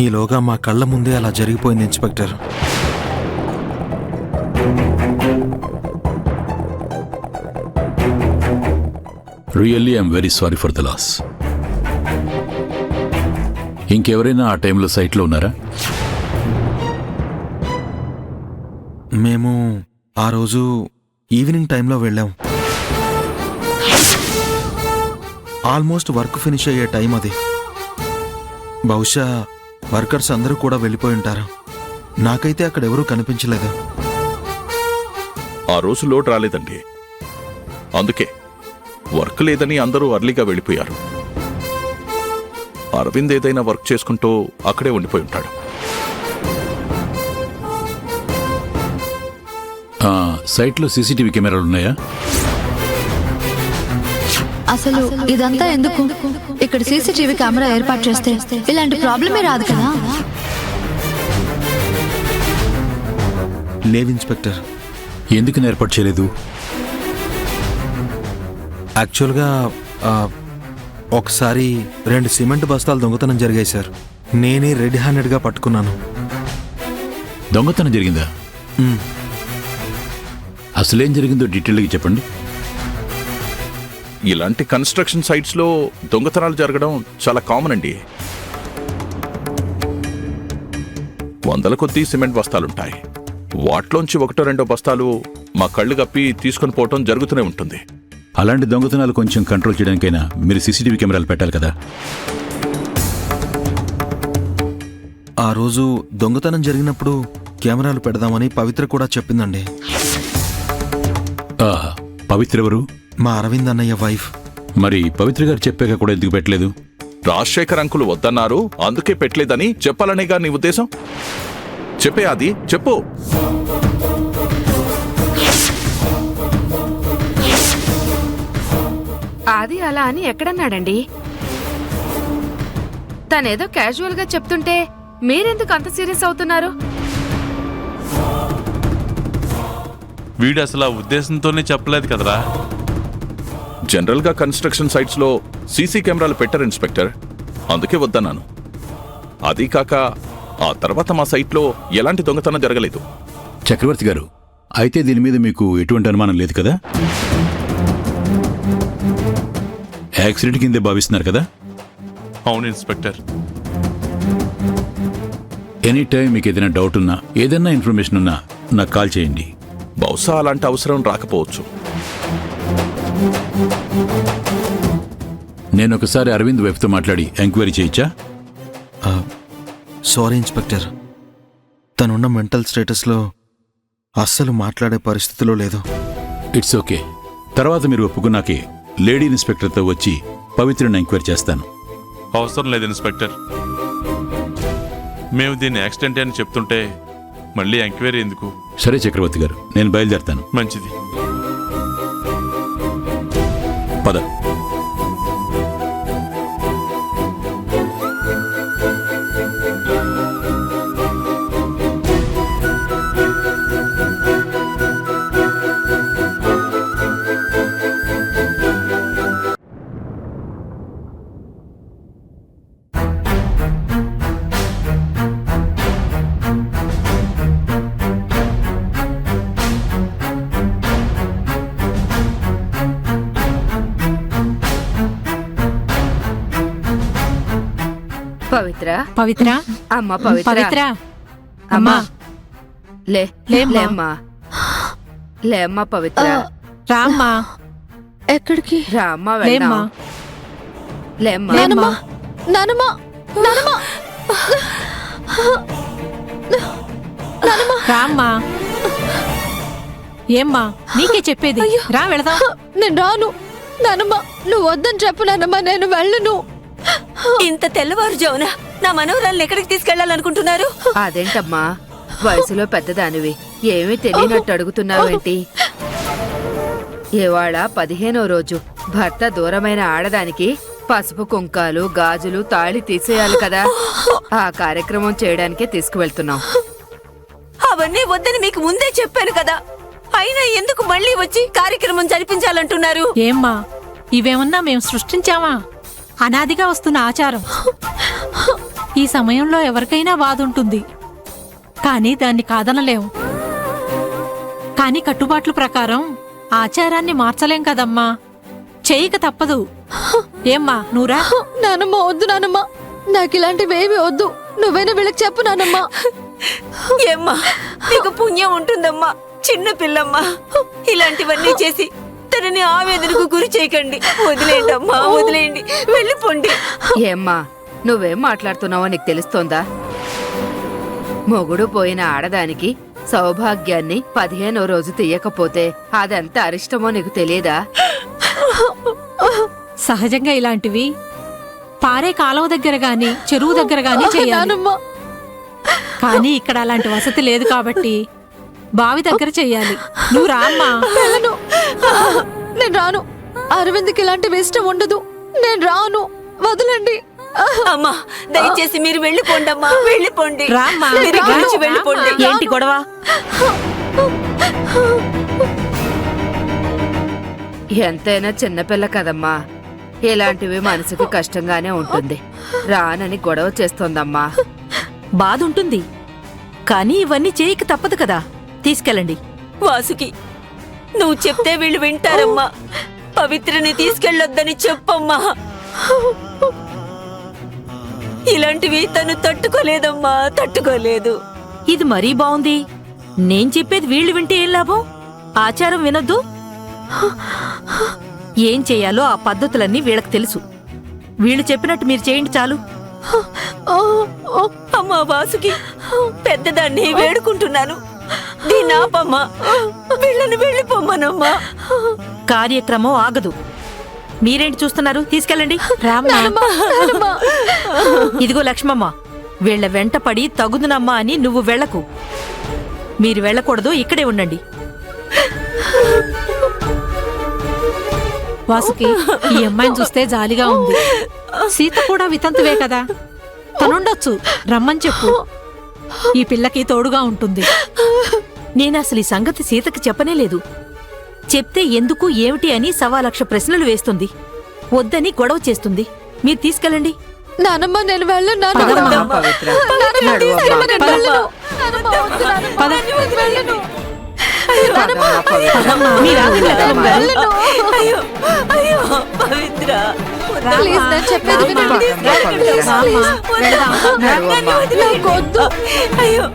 ఈలోగా మా కళ్ళ ముందే అలా జరిగిపోయింది inspector. Really I'm very sorry for the loss. ఇంకెవరైనా ఆ టైంలో సైట్లో ఉన్నారా? మేము ఆ రోజు ఈవినింగ్ టైంలో వెళ్ళాం. ఆల్మోస్ట్ వర్క్ ఫినిష్ అయ్యే టైం అది. బహుశా వర్కర్స్ అందరూ కూడా వెళ్ళిపోయి ఉంటారు. నాకైతే అక్కడ ఎవరూ కనిపించలేదు. ఆ రోజు లోడ్ రాలేదండి, అందుకే వర్క్ లేదని అందరూ అర్లీగా వెళ్ళిపోయారు. అరవింద్ ఏదైనా వర్క్ చేసుకుంటూ అక్కడే ఉండిపోయి ఉంటాడు. సైట్లో సీసీటీవీ కెమెరాలు ఉన్నాయా? అసలు ఇదంతా ఎందుకు? ఇక్కడ సీసీటీవీ కెమెరా ఏర్పాటు చేస్తే ఇలాంటి ప్రాబ్లమే రాదు కదా. లేవు ఇన్స్పెక్టర్. ఎందుకు ఏర్పాటు చేయలేదు? యాక్చువల్గా ఒకసారి 2 సిమెంట్ బస్తాలు దొంగతనం జరిగాయి సార్. నేనే రెడ్ హ్యాండెడ్గా పట్టుకున్నాను. దొంగతనం జరిగిందా? అసలేం జరిగిందో డీటెయిల్గా చెప్పండి. ఇలాంటి కన్స్ట్రక్షన్ సైట్స్లో దొంగతనాలు జరగడం చాలా కామన్ అండి. వందల కొద్దీ సిమెంట్ బస్తాలుంటాయి. వాటిలోంచి 1-2 బస్తాలు మా కళ్ళు కప్పి తీసుకొని పోవటం జరుగుతూనే ఉంటుంది. అలాంటి దొంగతనాలు కొంచెం కంట్రోల్ చేయడానికైనా మీరు సీసీటీవీ కెమెరాలు పెట్టాలి కదా. ఆ రోజు దొంగతనం జరిగినప్పుడు కెమెరాలు పెడదామని పవిత్ర కూడా చెప్పిందండి. పవిత్ర ఎవరు? మా అరవింద్ అన్నయ్య వైఫ్. మరి పవిత్ర గారు చెప్పాక కూడా ఎందుకు పెట్టలేదు? రాజశేఖర్ అంకులు వద్దన్నారు, అందుకే పెట్టలేదని చెప్పాలనేగా నీ ఉద్దేశం? చెప్పే అది చెప్పు. అది అలా అని ఎక్కడన్నాడండి? తనేదో క్యాజువల్ గా చెప్తుంటే మీరెందుకు అంత సీరియస్ అవుతున్నారు? వీడు అసలు ఆ ఉద్దేశంతోనే చెప్పలేదు కదరా. జనరల్ గా కన్స్ట్రక్షన్ సైట్స్ లో సీసీ కెమెరాలు పెట్టరు ఇన్స్పెక్టర్, అందుకే వద్దన్నాను. అదీ కాక ఆ తర్వాత మా సైట్లో ఎలాంటి దొంగతనం జరగలేదు. చక్రవర్తి గారు, అయితే దీని మీద మీకు ఎటువంటి అనుమానం లేదు కదా? యాక్సిడెంట్ కిందే భావిస్తున్నారు కదా? అవును ఇన్స్పెక్టర్. ఎనీ టైం మీకు ఏదైనా డౌట్ ఉన్నా, ఏదైనా ఇన్ఫర్మేషన్ ఉన్నా నాకు కాల్ చేయండి. బహుశా అలాంటి అవసరం రాకపోవచ్చు. నేను ఒకసారి అరవింద్ వైఫ్తో మాట్లాడి ఎంక్వైరీ చేయొచ్చా? సారీ ఇన్స్పెక్టర్, తనున్న మెంటల్ స్టేటస్లో అస్సలు మాట్లాడే పరిస్థితిలో లేదు. It's okay. తర్వాత మీరు ఒప్పుకున్నాకే లేడీ ఇన్స్పెక్టర్తో వచ్చి పవిత్రను ఎంక్వైరీ చేస్తాను. అవసరం లేదు ఇన్స్పెక్టర్. మేము దీన్ని యాక్సిడెంట్ అని చెప్తుంటే మళ్ళీ ఎంక్వైరీ ఎందుకు? సరే చక్రవర్తి గారు, నేను బయలుదేరుతాను. మంచిది. పద. పవిత్ర, పవిత్ర, అమ్మ పవిత్ర, పవిత్ర, అమ్మా లే లేమ్మా. లేమ్మా, లేమ్మా పవిత్ర. రామ్మా. ఎక్కడికి? రామ్మా, లేమ్మా. వెళ్దాం. లేమ్మా. లేమ్మా. నానమ్మ, నానమ్మ, రామ్మా. ఏమ్మా నీకే చెప్పేది, రా వెళదాం. నేను రాను. నానమ్మ, నువ్వు వద్దని చెప్పు నానమ్మ, నేను వెళ్ళను. ఇంత తెల్లవారుజామున నా మనవరాల్ని ఎక్కడికి తీసుకెళ్లాలనుకుంటున్నారు? అదేంటమ్మా, వయసులో పెద్దదానివి, ఏమీ తెలియనట్టు అడుగుతున్నావేంటి? ఇవాళ 15వ రోజు. భర్త దూరమైన ఆడదానికి పసుపు కుంకాలు, గాజులు, తాళి తీసేయాలి కదా. ఆ కార్యక్రమం చేయడానికే తీసుకువెళ్తున్నాం. అవన్నీ వద్దని మీకు ముందే చెప్పాను కదా, అయినా ఎందుకు మళ్ళీ వచ్చి కార్యక్రమం జరిపించాలంటున్నారు? ఏమ్మా, ఇవేమన్నా మేము సృష్టించామా? అనాదిగా వస్తున్న ఆచారం. ఈ సమయంలో ఎవరికైనా బాధ ఉంటుంది, కానీ దాన్ని కాదనలేం. కానీ కట్టుబాట్ల ప్రకారం ఆచారాన్ని మార్చలేం కదమ్మా, చేయక తప్పదు. ఏమ్మా నువ్వురా. నానమ్మ వద్దు నానమ్మ, నాకు ఇలాంటివేవి వద్దు. నువ్వైనా వీళ్ళకి చెప్పు నానమ్మ. ఏమ్మా నీకు పుణ్యం ఉంటుందమ్మా, చిన్న పిల్లమ్మా. ఇలాంటివన్నీ చేసి తనని ఆవేదనకు గురి చేయకండి. వదిలేయండి అమ్మా, వదిలేయండి, వెళ్ళిపోండి. ఏమ్మా నువ్వేం మాట్లాడుతున్నావో నీకు తెలుస్తోందా? మొగుడు పోయిన ఆడదానికి సౌభాగ్యాన్ని 15వ రోజు తీయకపోతే అదంతా అరిష్టమో నీకు తెలియదా? సహజంగా ఇలాంటివి పారే కాలువ దగ్గర గాని చెరువు దగ్గర గాని చేయాలి. నానమ్మ కానీ ఇక్కడ అలాంటి వసతి లేదు కాబట్టి బావి దగ్గర చెయ్యాలి. నువ్వు రామ్మా. వెళ్ళను, నేను రాను. అరవింద్కి ఇలాంటివి ఇష్టం ఉండదు, నేను రాను. వదలండి. అమ్మా దయచేసి మీరు వెళ్ళిపోండి అమ్మా, వెళ్ళిపోండి. రామ్మా. మీరు ఇక్కడి నుంచి వెళ్ళిపోండి. ఏంటి గొడవ? ఎంతైనా చిన్నపిల్ల కదమ్మా, ఇలాంటివి మనసుకి కష్టంగానే ఉంటుంది. రానని గొడవ చేస్తోందమ్మా. బాధ ఉంటుంది, కానీ ఇవన్నీ చేయక తప్పదు కదా. తీసుకెళ్ళండి. వాసుకి నువ్వు చెప్తే వీళ్ళు వింటారమ్మా. పవిత్రని తీసుకెళ్ళొద్దని చెప్పమ్మా. ఇలాంటివి తను తట్టుకోలేదమ్మా, తట్టుకోలేదు. ఇది మరీ బాగుంది. నేను చెప్పేది వీళ్ళు వింటే ఏం లాభం? ఆచారం వినొద్దు. ఏం చేయాలో ఆ పద్ధతులన్నీ వీళ్ళకి తెలుసు. వీళ్ళు చెప్పినట్టు మీరు చేయండి చాలు. అమ్మా వాసుకి, పెద్దదాన్ని వేడుకుంటున్నాను, దీన్ని ఆపమ్మా. వీళ్ళని వెళ్ళిపోమ్మనమ్మా. కార్యక్రమం ఆగదు. మీరేంటి చూస్తున్నారు? తీసుకెళ్ళండి. రామ్మా. ఇదిగో లక్ష్మమ్మ, వీళ్ళ వెంట పడి తగుదునమ్మా అని నువ్వు వెళ్ళకు. మీరు వెళ్ళకూడదు, ఇక్కడే ఉండండి. వాసుకి ఈ అమ్మాయిని చూస్తే జాలిగా ఉంది. సీత కూడా వితంతువే కదా, తనుండొచ్చు. రమ్మని చెప్పు, ఈ పిల్లకి తోడుగా ఉంటుంది. నేనసలు ఈ సంగతి సీతకి చెప్పనే లేదు. చెప్తే ఎందుకు ఏమిటి అని 1,00,000 ప్రశ్నలు వేస్తుంది. వద్దని గొడవ చేస్తుంది. మీరు తీసుకెళ్ళండి. నానమ్మ నేను వెళ్ళను. నానమ్మ పదమ్మా. పవిత్ర, నానమ్మ, నడువమ్మా. తీసుకెళ్ళకండి, వెళ్ళను. నానమ్మ, వద్దు నానమ్మ, పద. వెళ్ళను. పదమ్మా, పవిత్ర. మీరు ఆగండి, లక్ష్మమ్మ. వెళ్ళను. అయ్యో అయ్యో పవిత్ర, ప్లీజ్ నేను చెప్పేది వినండి. రామ్మా. వెళదాం. నాకు వద్దు. అయ్యో